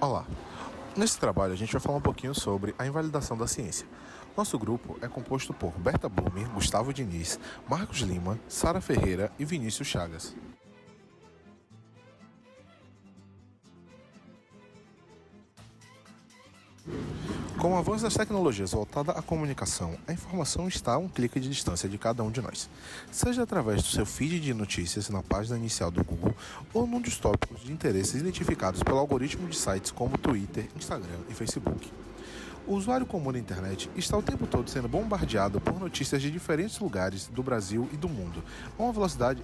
Olá! Nesse trabalho a gente vai falar um pouquinho sobre a invalidação da ciência. Nosso grupo é composto por Berta Blumer, Gustavo Diniz, Marcos Lima, Sara Ferreira e Vinícius Chagas. Com o avanço das tecnologias voltada à comunicação, a informação está a um clique de distância de cada um de nós, seja através do seu feed de notícias na página inicial do Google ou num dos tópicos de interesses identificados pelo algoritmo de sites como Twitter, Instagram e Facebook. O usuário comum da internet está o tempo todo sendo bombardeado por notícias de diferentes lugares do Brasil e do mundo, a uma velocidade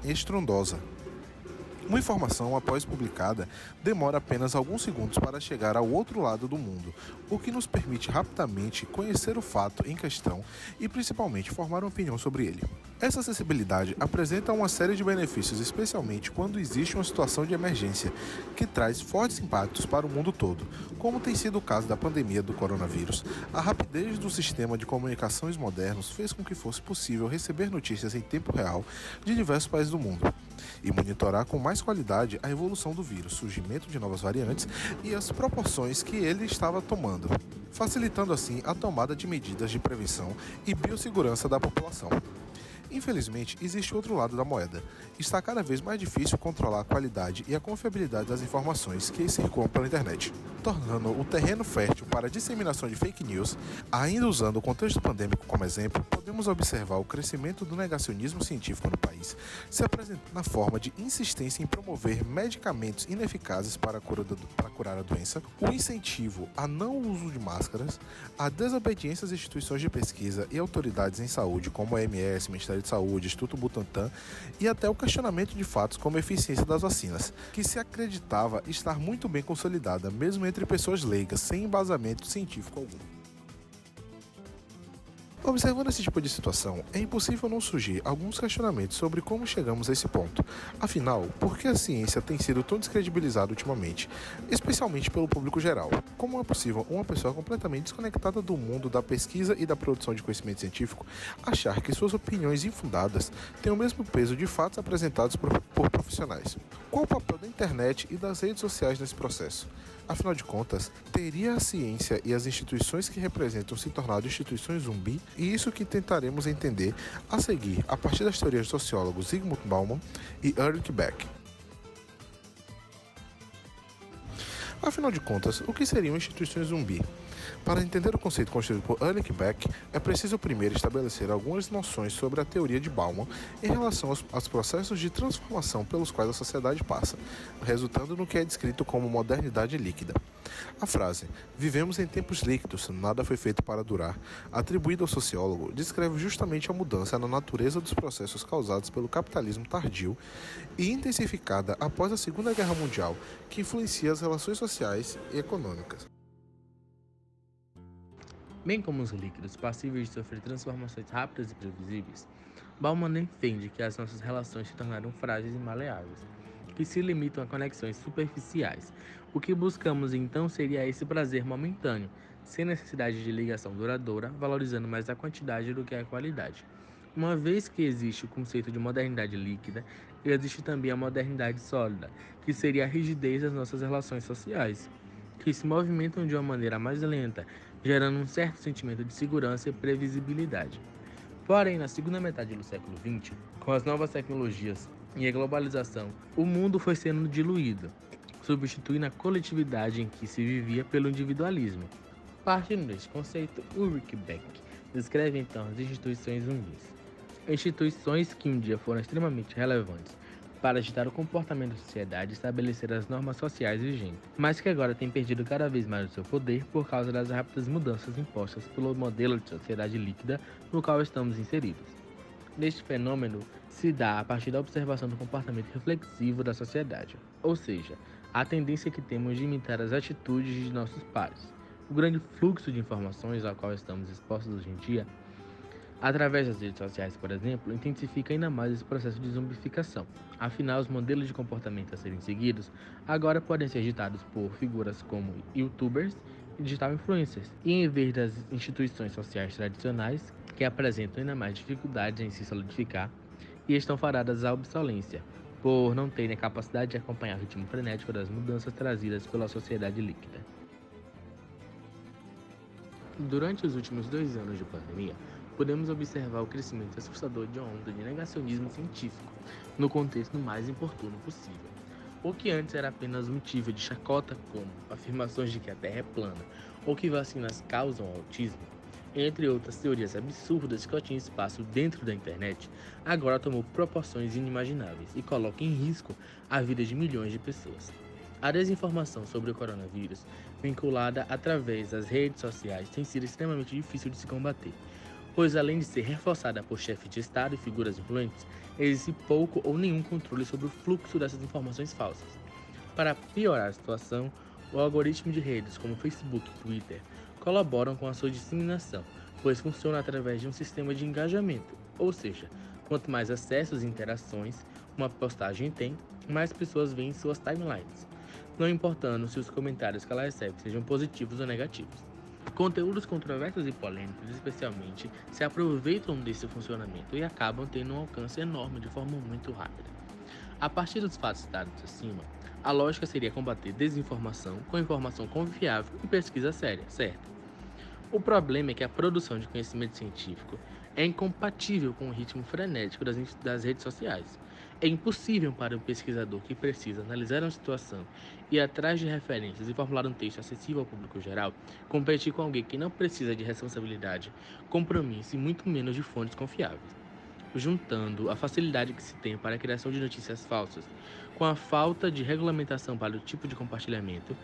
estrondosa. Uma informação, após publicada, demora apenas alguns segundos para chegar ao outro lado do mundo, o que nos permite rapidamente conhecer o fato em questão e, principalmente, formar uma opinião sobre ele. Essa acessibilidade apresenta uma série de benefícios, especialmente quando existe uma situação de emergência, que traz fortes impactos para o mundo todo, como tem sido o caso da pandemia do coronavírus. A rapidez do sistema de comunicações modernos fez com que fosse possível receber notícias em tempo real de diversos países do mundo e monitorar com mais qualidade a evolução do vírus, surgimento de novas variantes e as proporções que ele estava tomando, facilitando assim a tomada de medidas de prevenção e biossegurança da população. Infelizmente, existe outro lado da moeda. Está cada vez mais difícil controlar a qualidade e a confiabilidade das informações que circulam pela internet, tornando o terreno fértil para a disseminação de fake news. Ainda usando o contexto pandêmico como exemplo, podemos observar o crescimento do negacionismo científico no país, se apresentando na forma de insistência em promover medicamentos ineficazes para curar a doença, o incentivo a não uso de máscaras, a desobediência às instituições de pesquisa e autoridades em saúde como a OMS, Ministério de Saúde, Instituto Butantan, e até o questionamento de fatos como a eficiência das vacinas, que se acreditava estar muito bem consolidada, mesmo entre pessoas leigas, sem embasamento científico algum. Observando esse tipo de situação, é impossível não surgir alguns questionamentos sobre como chegamos a esse ponto. Afinal, por que a ciência tem sido tão descredibilizada ultimamente, especialmente pelo público geral? Como é possível uma pessoa completamente desconectada do mundo da pesquisa e da produção de conhecimento científico achar que suas opiniões infundadas têm o mesmo peso de fatos apresentados por profissionais? Qual o papel da internet e das redes sociais nesse processo? Afinal de contas, teria a ciência e as instituições que representam se tornado instituições zumbi? E isso que tentaremos entender a seguir a partir das teorias dos sociólogos Zygmunt Bauman e Ulrich Beck. Afinal de contas, o que seriam instituições zumbi? Para entender o conceito construído por Ulrich Beck, é preciso primeiro estabelecer algumas noções sobre a teoria de Bauman em relação aos processos de transformação pelos quais a sociedade passa, resultando no que é descrito como modernidade líquida. A frase "vivemos em tempos líquidos, nada foi feito para durar", atribuída ao sociólogo, descreve justamente a mudança na natureza dos processos causados pelo capitalismo tardio e intensificada após a Segunda Guerra Mundial, que influencia as relações sociais e econômicas. Bem como os líquidos passíveis de sofrer transformações rápidas e previsíveis, Bauman defende que as nossas relações se tornaram frágeis e maleáveis, que se limitam a conexões superficiais. O que buscamos então seria esse prazer momentâneo, sem necessidade de ligação duradoura, valorizando mais a quantidade do que a qualidade. Uma vez que existe o conceito de modernidade líquida, existe também a modernidade sólida, que seria a rigidez das nossas relações sociais, que se movimentam de uma maneira mais lenta, gerando um certo sentimento de segurança e previsibilidade. Porém, na segunda metade do século XX, com as novas tecnologias e a globalização, o mundo foi sendo diluído, substituindo a coletividade em que se vivia pelo individualismo. Partindo deste conceito, Ulrich Beck descreve então as instituições zumbis. Instituições que um dia foram extremamente relevantes para agitar o comportamento da sociedade e estabelecer as normas sociais vigentes, mas que agora têm perdido cada vez mais o seu poder por causa das rápidas mudanças impostas pelo modelo de sociedade líquida no qual estamos inseridos. Este fenômeno se dá a partir da observação do comportamento reflexivo da sociedade, ou seja, a tendência que temos de imitar as atitudes de nossos pares. O grande fluxo de informações ao qual estamos expostos hoje em dia, através das redes sociais, por exemplo, intensifica ainda mais esse processo de zumbificação. Afinal, os modelos de comportamento a serem seguidos agora podem ser ditados por figuras como youtubers e digital influencers, e em vez das instituições sociais tradicionais, que apresentam ainda mais dificuldades em se solidificar e estão fadadas à obsolência, por não terem a capacidade de acompanhar o ritmo frenético das mudanças trazidas pela sociedade líquida. Durante os últimos 2 anos de pandemia, podemos observar o crescimento assustador de uma onda de negacionismo científico, no contexto mais importuno possível. O que antes era apenas motivo de chacota, como afirmações de que a Terra é plana ou que vacinas causam autismo, entre outras teorias absurdas que tinham espaço dentro da internet, agora tomou proporções inimagináveis e coloca em risco a vida de milhões de pessoas. A desinformação sobre o coronavírus, vinculada através das redes sociais, tem sido extremamente difícil de se combater, pois além de ser reforçada por chefes de Estado e figuras influentes, existe pouco ou nenhum controle sobre o fluxo dessas informações falsas. Para piorar a situação, o algoritmo de redes como Facebook e Twitter colaboram com a sua disseminação, pois funciona através de um sistema de engajamento, ou seja, quanto mais acessos e interações uma postagem tem, mais pessoas veem suas timelines, não importando se os comentários que ela recebe sejam positivos ou negativos. Conteúdos controversos e polêmicos, especialmente, se aproveitam desse funcionamento e acabam tendo um alcance enorme de forma muito rápida. A partir dos fatos citados acima, a lógica seria combater desinformação com informação confiável e pesquisa séria, certo? O problema é que a produção de conhecimento científico é incompatível com o ritmo frenético das redes sociais. É impossível para um pesquisador que precisa analisar uma situação, ir atrás de referências e formular um texto acessível ao público geral, competir com alguém que não precisa de responsabilidade, compromisso e muito menos de fontes confiáveis. Juntando a facilidade que se tem para a criação de notícias falsas com a falta de regulamentação para o tipo de compartilhamento,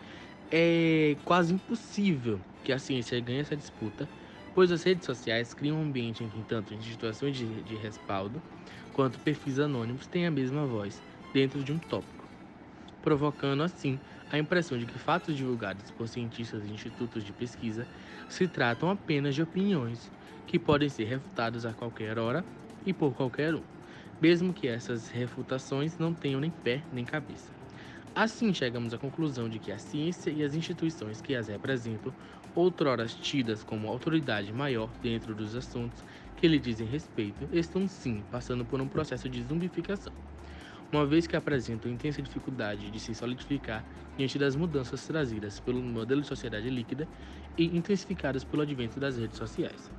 é quase impossível que a ciência ganhe essa disputa, pois as redes sociais criam um ambiente em que tanto instituições de respaldo quanto perfis anônimos têm a mesma voz dentro de um tópico, provocando assim a impressão de que fatos divulgados por cientistas e institutos de pesquisa se tratam apenas de opiniões que podem ser refutadas a qualquer hora e por qualquer um, mesmo que essas refutações não tenham nem pé nem cabeça. Assim, chegamos à conclusão de que a ciência e as instituições que as representam, outrora tidas como autoridade maior dentro dos assuntos que lhe dizem respeito, estão sim passando por um processo de zumbificação, uma vez que apresentam intensa dificuldade de se solidificar diante das mudanças trazidas pelo modelo de sociedade líquida e intensificadas pelo advento das redes sociais.